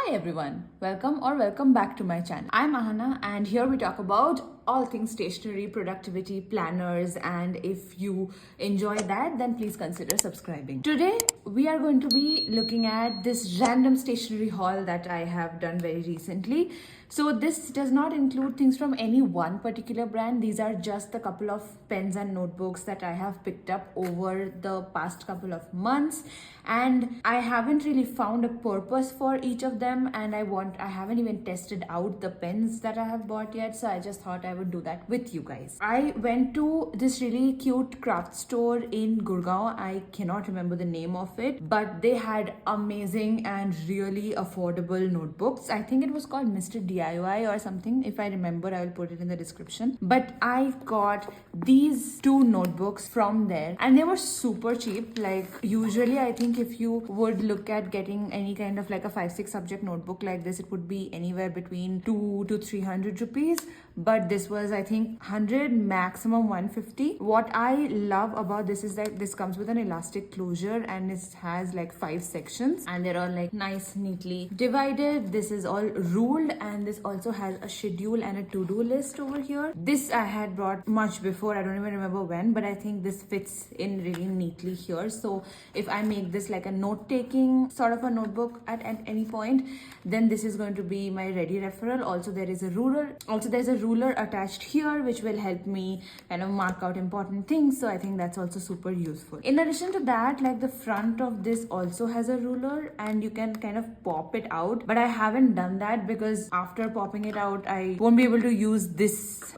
Hi everyone, welcome back to my channel. I'm Ahana and here we talk about all things stationery, productivity, planners, and if you enjoy that then please consider subscribing. Today we are going to be looking at this random stationery haul that I have done very recently. So this does not include things from any one particular brand. These are just a couple of pens and notebooks that I have picked up over the past couple of months, and I haven't really found a purpose for each of them, and I haven't even tested out the pens that I have bought yet, so I just thought I would do that with you guys. I went to this really cute craft store in Gurgaon. I cannot remember the name of it, but they had amazing and really affordable notebooks. I think it was called Mr. DIY or something. If I remember, I will put it in the description. But I got these two notebooks from there and they were super cheap. Like usually I think if you would look at getting any kind of like a 5-6 subject notebook like this, it would be anywhere between 200 to 300 rupees. But this was, I think, 100, maximum 150. What I love about this is that this comes with an elastic closure and it has like 5 sections and they're all like nice, neatly divided. This is all ruled and this also has a schedule and a to-do list over here. This I had brought much before, I don't even remember when, but I think this fits in really neatly here. So if I make this like a note-taking sort of a notebook at any point, then this is going to be my ready referral. Also there is a ruler attached here which will help me kind of mark out important things, so I think that's also super useful. In addition to that, like the front of this also has a ruler and you can kind of pop it out, but I haven't done that because after popping it out I won't be able to use this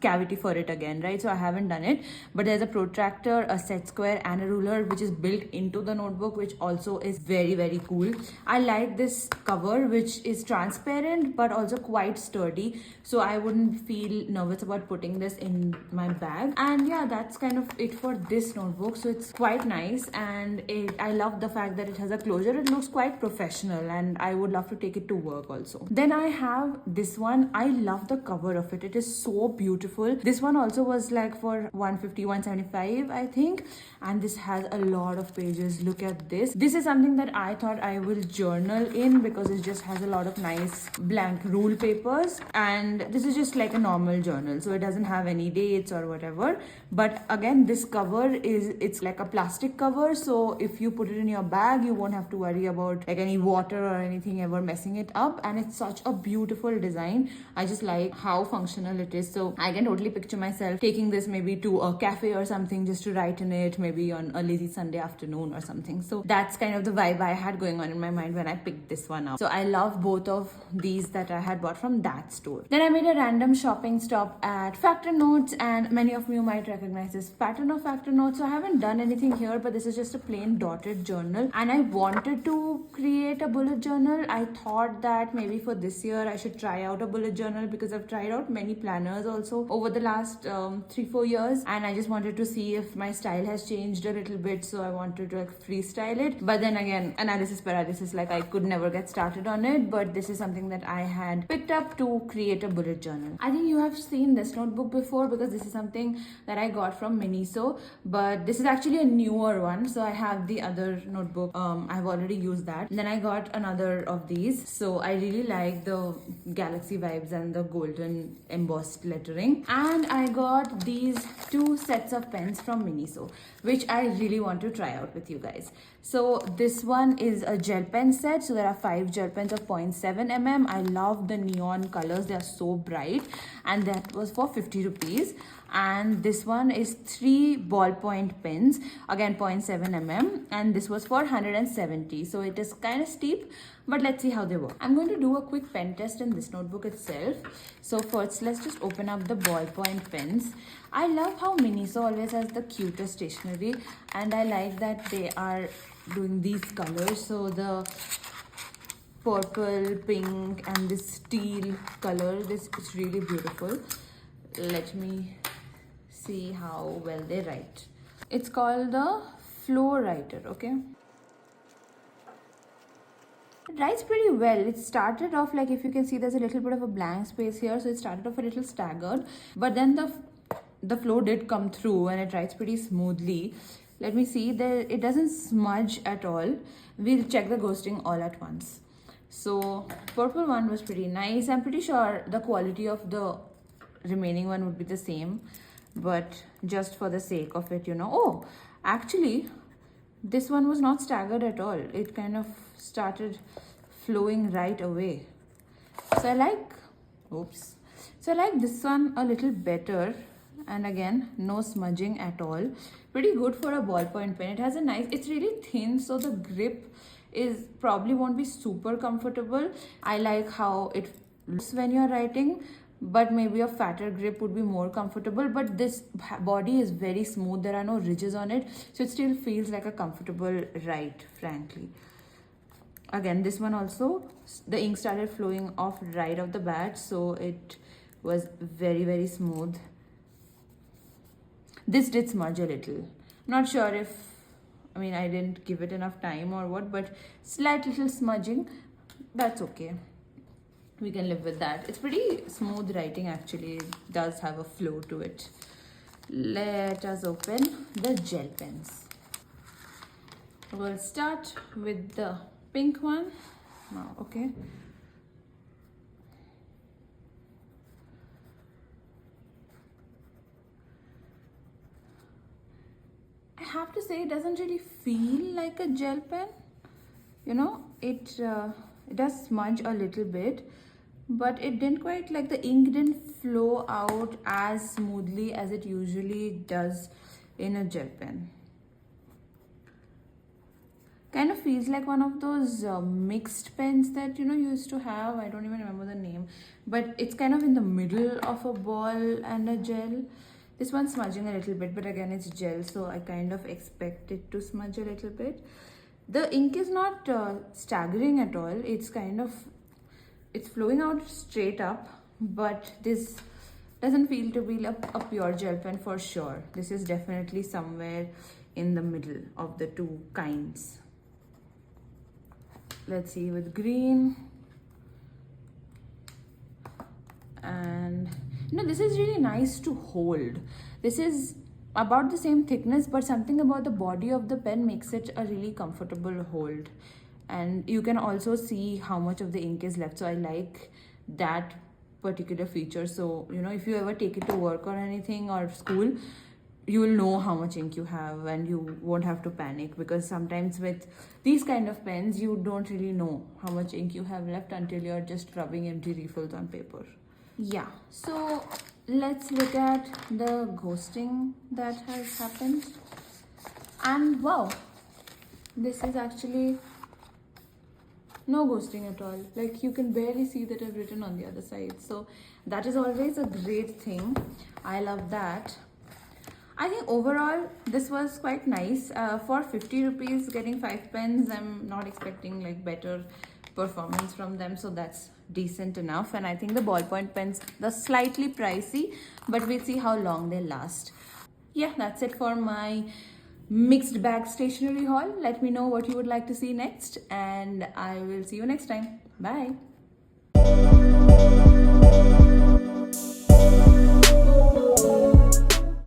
cavity for it again, right? So I haven't done it. But there's a protractor, a set square and a ruler which is built into the notebook, which also is very, very cool. I like this cover which is transparent but also quite sturdy, so I wouldn't feel nervous about putting this in my bag. And yeah, that's kind of it for this notebook. So it's quite nice and I love the fact that it has a closure. It looks quite professional and I would love to take it to work also. Then I have this one. I love the cover of it. It is so beautiful. This one also was like for 150, 175 I think, and this has a lot of pages. Look at this. This is something that I thought I will journal in because it just has a lot of nice blank rule papers, and this is just like a normal journal, so it doesn't have any dates or whatever. But again, this cover it's like a plastic cover, so if you put it in your bag you won't have to worry about like any water or anything ever messing it up. And it's such a beautiful design. I just like how functional it is, so I can totally picture myself taking this maybe to a cafe or something just to write in it, maybe on a lazy Sunday afternoon or something. So that's kind of the vibe I had going on in my mind when I picked this one up. So I love both of these that I had bought from that store. Then I made a random shopping stop at Factor Notes, and many of you might recognize this pattern of Factor Notes. So I haven't done anything here, but this is just a plain dotted journal and I wanted to create a bullet journal. I thought that maybe for this year I should try out a bullet journal because I've tried out many planners also over the last 3-4 years, and I just wanted to see if my style has changed a little bit, so I wanted to like freestyle it. But then again, analysis paralysis, like I could never get started on it, but this is something that I had picked up to create a bullet journal. I think you have seen this notebook before because this is something that I got from Miniso, but this is actually a newer one. So I have the other notebook, I've already used that. Then I got another of these, so I really like the galaxy vibes and the golden embossed lettering. And I got these 2 sets of pens from Miniso, which I really want to try out with you guys. So this one is a gel pen set, so there are 5 gel pens of 0.7 mm. I love the neon colors, they are so bright, and that was for 50 rupees. And this one is 3 ballpoint pens, again 0.7 mm, and this was for 170. So it is kind of steep, but let's see how they work. I'm going to do a quick pen test in this notebook itself. So first let's just open up the ballpoint pens. I love how Miniso always has the cutest stationery, and I like that they are doing these colors. So the purple, pink and this teal color, this is really beautiful. Let me see how well they write. It's called the Flow Writer, okay? It writes pretty well. It started off like, if you can see, there's a little bit of a blank space here, so it started off a little staggered, but then the flow did come through and it writes pretty smoothly. Let me see, there it doesn't smudge at all. We'll check the ghosting all at once. So purple one was pretty nice. I'm pretty sure the quality of the remaining one would be the same, but just for the sake of it, Oh, actually, this one was not staggered at all. It kind of started flowing right away. So I like, oops. So I like this one a little better. And again, no smudging at all. Pretty good for a ballpoint pen. It has a nice, it's really thin, so the grip is probably won't be super comfortable. I like how it looks when you're writing, but maybe a fatter grip would be more comfortable. But this body is very smooth. There are no ridges on it, so it still feels like a comfortable write, frankly. Again, this one also, the ink started flowing off right off the bat, so it was very smooth. This did smudge a little. Not sure if, I didn't give it enough time or what, but slight little smudging, that's okay. We can live with that. It's pretty smooth writing actually. It does have a flow to it. Let us open the gel pens. We'll start with the pink one now, okay? I have to say, it doesn't really feel like a gel pen. It does smudge a little bit, but it didn't quite, like, the ink didn't flow out as smoothly as it usually does in a gel pen. Kind of feels like one of those mixed pens that used to have. I don't even remember the name, but it's kind of in the middle of a ball and a gel. This one's smudging a little bit, but again, it's gel, so I kind of expect it to smudge a little bit. The ink is not staggering at all. It's flowing out straight up, but this doesn't feel to be a pure gel pen for sure. This is definitely somewhere in the middle of the two kinds. Let's see with green. And this is really nice to hold. This is about the same thickness, but something about the body of the pen makes it a really comfortable hold. And you can also see how much of the ink is left, so I like that particular feature. So if you ever take it to work or anything or school, you will know how much ink you have and you won't have to panic, because sometimes with these kind of pens you don't really know how much ink you have left until you're just rubbing empty refills on paper. Yeah, so let's look at the ghosting that has happened. And wow, this is actually no ghosting at all. Like, you can barely see that I've written on the other side, so that is always a great thing. I love that. I think overall this was quite nice. For 50 rupees getting 5 pens, I'm not expecting like better performance from them, so that's decent enough. And I think the ballpoint pens, they're slightly pricey, but we'll see how long they last. Yeah, that's it for my mixed bag stationery haul. Let me know what you would like to see next, and I will see you next time. Bye.